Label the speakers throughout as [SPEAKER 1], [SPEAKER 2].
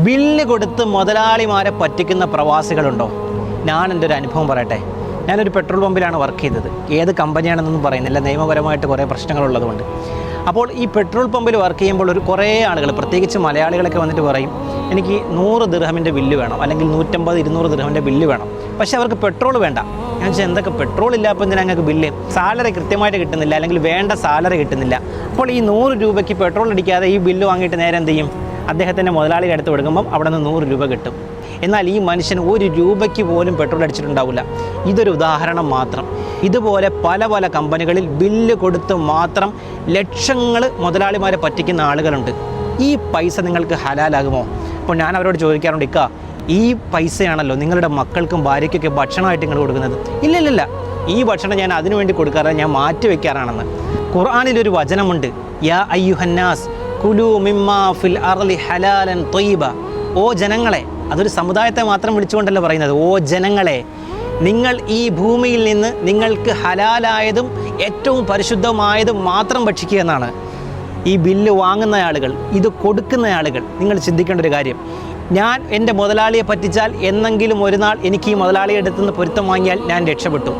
[SPEAKER 1] Bill കൊടുത്ത് മുതലാളിമാരെ പറ്റിക്കുന്ന പ്രവാസികളുണ്ടോ? ഞാൻ എൻ്റെ ഒരു അനുഭവം പറയട്ടെ. ഞാനൊരു പെട്രോൾ പമ്പിലാണ് വർക്ക് ചെയ്തത്. ഏത് കമ്പനിയാണെന്നൊന്നും പറയുന്നില്ല, നിയമപരമായിട്ട് കുറേ പ്രശ്നങ്ങളുള്ളതുകൊണ്ട്. അപ്പോൾ ഈ പെട്രോൾ പമ്പിൽ വർക്ക് ചെയ്യുമ്പോൾ കുറേ ആളുകൾ, പ്രത്യേകിച്ച് മലയാളികളൊക്കെ വന്നിട്ട് പറയും, എനിക്ക് 100 ദിർഹമിൻ്റെ ബില്ല് വേണം, അല്ലെങ്കിൽ 150-200 ദിർഹമിൻ്റെ ബില്ല് വേണം. പക്ഷേ അവർക്ക് പെട്രോൾ വേണ്ട. ഞാൻ വെച്ചാൽ എന്തൊക്കെ പെട്രോൾ ഇല്ലാപ്പോൾ എന്തിനാ ഞങ്ങൾക്ക് ബില്ല്? സാലറി കൃത്യമായിട്ട് കിട്ടുന്നില്ല, അല്ലെങ്കിൽ വേണ്ട സാലറി കിട്ടുന്നില്ല. അപ്പോൾ ഈ 100 രൂപയ്ക്ക് പെട്രോൾ അടിക്കാതെ ഈ ബില്ല് വാങ്ങിയിട്ട് നേരെ എന്ത് ചെയ്യും? അദ്ദേഹത്തിൻ്റെ മുതലാളിയുടെ അടുത്ത് കൊടുക്കുമ്പം അവിടെ നിന്ന് 100 രൂപ കിട്ടും. എന്നാൽ ഈ മനുഷ്യൻ 1 രൂപയ്ക്ക് പോലും പെട്രോൾ അടിച്ചിട്ടുണ്ടാവില്ല. ഇതൊരു ഉദാഹരണം മാത്രം. ഇതുപോലെ പല പല കമ്പനികളിൽ ബില്ല് കൊടുത്ത് മാത്രം ലക്ഷങ്ങൾ മുതലാളിമാരെ പറ്റിക്കുന്ന ആളുകളുണ്ട്. ഈ പൈസ നിങ്ങൾക്ക് ഹലാലാകുമോ? അപ്പോൾ ഞാൻ അവരോട് ചോദിക്കാറുണ്ട്, ഇക്ക, ഈ പൈസയാണല്ലോ നിങ്ങളുടെ മക്കൾക്കും ഭാര്യയ്ക്കൊക്കെ ഭക്ഷണമായിട്ട് നിങ്ങൾ കൊടുക്കുന്നത്. ഇല്ലില്ല, ഈ ഭക്ഷണം ഞാൻ അതിനു വേണ്ടി കൊടുക്കാറില്ല, ഞാൻ മാറ്റി വയ്ക്കാറാണെന്ന്. ഖുർആനിലൊരു വചനമുണ്ട്, യാ അയ്യുഹന്നാസ് കുലൂ മിമ്മാ ഫിൽ അർളി ഹലാലൻ ത്വയ്യിബ. ഓ ജനങ്ങളെ, അതൊരു സമുദായത്തെ മാത്രം വിളിച്ചുകൊണ്ടല്ല പറയുന്നത്. ഓ ജനങ്ങളെ, നിങ്ങൾ ഈ ഭൂമിയിൽ നിന്ന് നിങ്ങൾക്ക് ഹലാലായതും ഏറ്റവും പരിശുദ്ധമായതും മാത്രം ഭക്ഷിക്കുക എന്നാണ്. ഈ ബില്ല് വാങ്ങുന്ന ആളുകൾ, ഇത് കൊടുക്കുന്ന ആളുകൾ, നിങ്ങൾ ചിന്തിക്കേണ്ട ഒരു കാര്യം, ഞാൻ എൻ്റെ മുതലാളിയെ പറ്റിച്ചാൽ എന്നെങ്കിലും ഒരു നാൾ എനിക്ക് ഈ മുതലാളിയുടെ അടുത്ത് നിന്ന് പൊരുത്തം വാങ്ങിയാൽ ഞാൻ രക്ഷപ്പെട്ടു.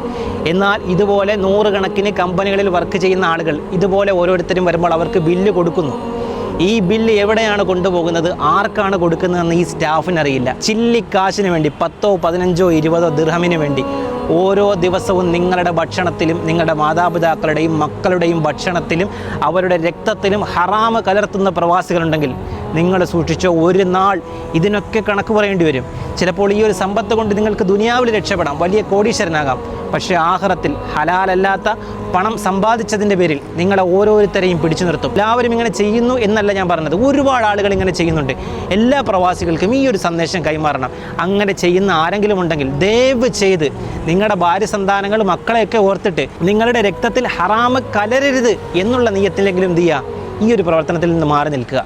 [SPEAKER 1] എന്നാൽ ഇതുപോലെ 100 കണക്കിന് കമ്പനികളിൽ വർക്ക് ചെയ്യുന്ന ആളുകൾ ഇതുപോലെ ഓരോരുത്തരും വരുമ്പോൾ അവർക്ക് ബില്ല് കൊടുക്കുന്നു. ഈ ബില്ല് എവിടെയാണ് കൊണ്ടുപോകുന്നത്, ആർക്കാണ് കൊടുക്കുന്നതെന്ന് ഈ സ്റ്റാഫിനറിയില്ല. ചില്ലിക്കാശിന് വേണ്ടി 10, 15, 20 ദിർഹമിന് വേണ്ടി ഓരോ ദിവസവും നിങ്ങളുടെ ഭക്ഷണത്തിലും നിങ്ങളുടെ മാതാപിതാക്കളുടെയും മക്കളുടെയും ഭക്ഷണത്തിലും അവരുടെ രക്തത്തിലും ഹറാമ് കലർത്തുന്ന പ്രവാസികളുണ്ടെങ്കിൽ നിങ്ങൾ സൂക്ഷിച്ചോ, ഒരു നാൾ ഇതിനൊക്കെ കണക്ക് പറയേണ്ടി വരും. ചിലപ്പോൾ ഈ ഒരു സമ്പത്ത് കൊണ്ട് നിങ്ങൾക്ക് ദുനിയാവിൽ രക്ഷപ്പെടാം, വലിയ കോടീശ്വരനാകാം. പക്ഷേ ആഖിറത്തിൽ ഹലാലല്ലാത്ത പണം സമ്പാദിച്ചതിൻ്റെ പേരിൽ നിങ്ങളെ ഓരോരുത്തരെയും പിടിച്ചു നിർത്തും. എല്ലാവരും ഇങ്ങനെ ചെയ്യുന്നു എന്നല്ല ഞാൻ പറഞ്ഞത്, ഒരുപാട് ആളുകൾ ഇങ്ങനെ ചെയ്യുന്നുണ്ട്. എല്ലാ പ്രവാസികൾക്കും ഈ ഒരു സന്ദേശം കൈമാറണം. അങ്ങനെ ചെയ്യുന്ന ആരെങ്കിലും ഉണ്ടെങ്കിൽ ദയവ് ചെയ്ത് നിങ്ങളുടെ ഭാര്യ സന്താനങ്ങൾ മക്കളെയൊക്കെ ഓർത്തിട്ട് നിങ്ങളുടെ രക്തത്തിൽ ഹറാമ് കലരരുത് എന്നുള്ള നിയ്യത്തിലെങ്കിലും എന്ത് ചെയ്യുക, ഈ ഒരു പ്രവർത്തനത്തിൽ നിന്ന് മാറി നിൽക്കുക.